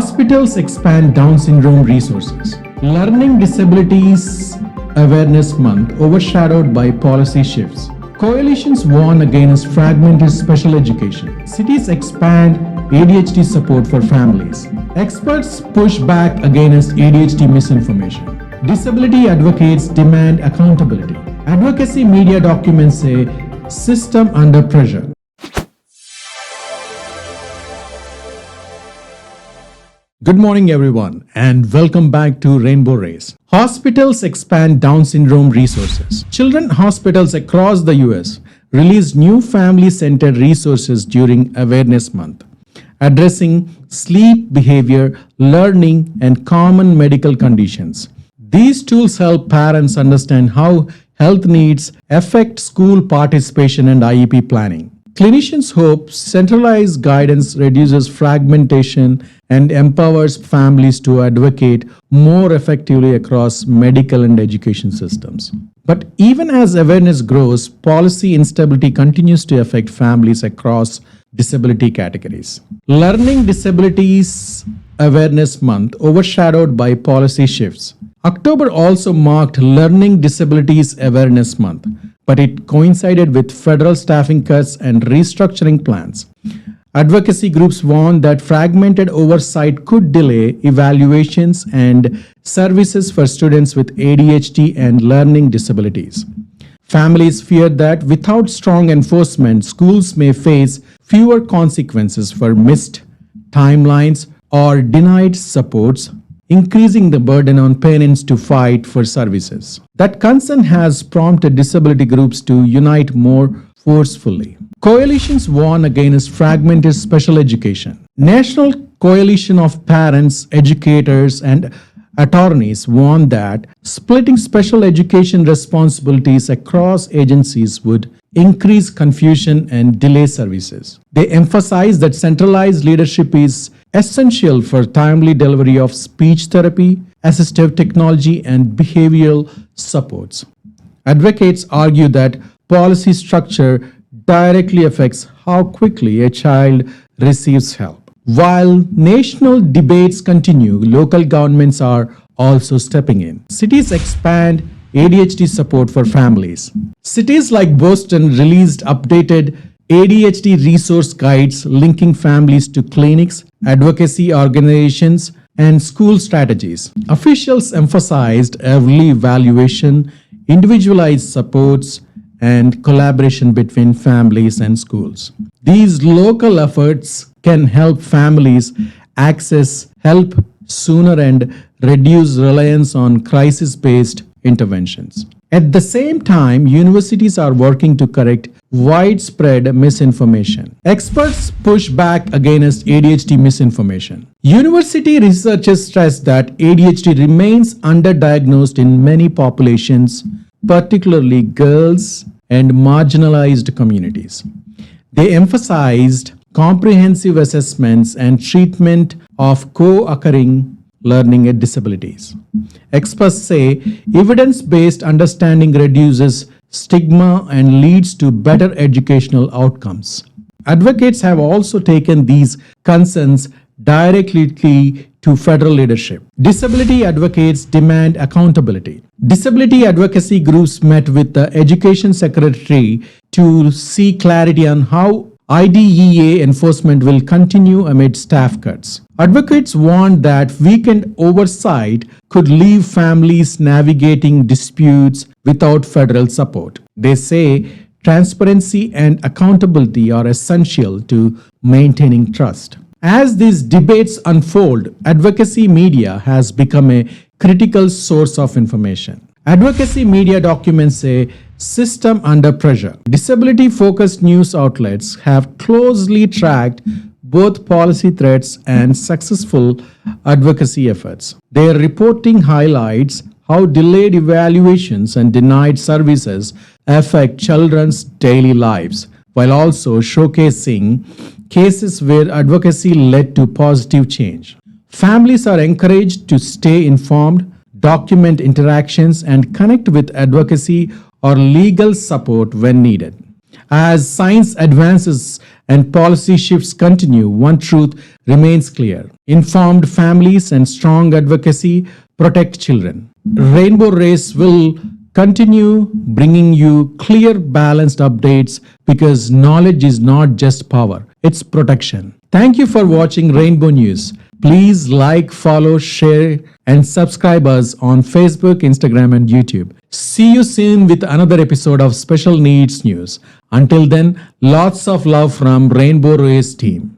Hospitals expand Down syndrome resources. Learning Disabilities Awareness Month overshadowed by policy shifts. Coalitions warn against fragmented special education. Cities expand ADHD support for families. Experts push back against ADHD misinformation. Disability advocates demand accountability. Advocacy media documents say system under pressure. Good morning, everyone, and welcome back to Rainbow Rays. Hospitals expand Down syndrome resources. Children hospitals across the US released new family-centered resources during Awareness Month, addressing sleep, behavior, learning, and common medical conditions. These tools help parents understand how health needs affect school participation and IEP planning. Clinicians hope centralized guidance reduces fragmentation and empowers families to advocate more effectively across medical and education systems. But even as awareness grows, policy instability continues to affect families across disability categories. Learning Disabilities Awareness Month overshadowed by policy shifts. October also marked Learning Disabilities Awareness Month, but it coincided with federal staffing cuts and restructuring plans. Advocacy groups warned that fragmented oversight could delay evaluations and services for students with ADHD and learning disabilities. Families feared that without strong enforcement, schools may face fewer consequences for missed timelines or denied supports, increasing the burden on parents to fight for services. That concern has prompted disability groups to unite more forcefully. Coalitions warn against fragmented special education. National Coalition of Parents, Educators, and Attorneys warn that splitting special education responsibilities across agencies would increase confusion and delay services. They emphasize that centralized leadership is essential for timely delivery of speech therapy, assistive technology, and behavioral supports. Advocates argue that policy structure directly affects how quickly a child receives help. While national debates continue, local governments are also stepping in. Cities expand ADHD support for families. Cities like Boston released updated ADHD resource guides linking families to clinics, advocacy organizations, and school strategies. Officials emphasized early evaluation, individualized supports, and collaboration between families and schools. These local efforts can help families access help sooner and reduce reliance on crisis-based interventions. At the same time, universities are working to correct widespread misinformation. Experts push back against ADHD misinformation. University researchers stress that ADHD remains underdiagnosed in many populations, particularly girls and marginalized communities. They emphasized comprehensive assessments and treatment of co-occurring learning disabilities. Experts say evidence-based understanding reduces stigma and leads to better educational outcomes. Advocates have also taken these concerns directly to federal leadership. Disability advocates demand accountability. Disability advocacy groups met with the Education Secretary to seek clarity on how IDEA enforcement will continue amid staff cuts. Advocates warned that weakened oversight could leave families navigating disputes without federal support. They say transparency and accountability are essential to maintaining trust. As these debates unfold, advocacy media has become a critical source of information. Advocacy media documents say system under pressure. Disability-focused news outlets have closely tracked both policy threats and successful advocacy efforts. Their reporting highlights how delayed evaluations and denied services affect children's daily lives, while also showcasing cases where advocacy led to positive change. Families are encouraged to stay informed, document interactions, and connect with advocacy or legal support when needed. As science advances and policy shifts continue, one truth remains clear. Informed families and strong advocacy protect children. Rainbow Race will continue bringing you clear, balanced updates because knowledge is not just power, it's protection. Thank you for watching Rainbow News. Please like, follow, share, and subscribe us on Facebook, Instagram, and YouTube. See you soon with another episode of Special Needs News. Until then, lots of love from Rainbow Race team.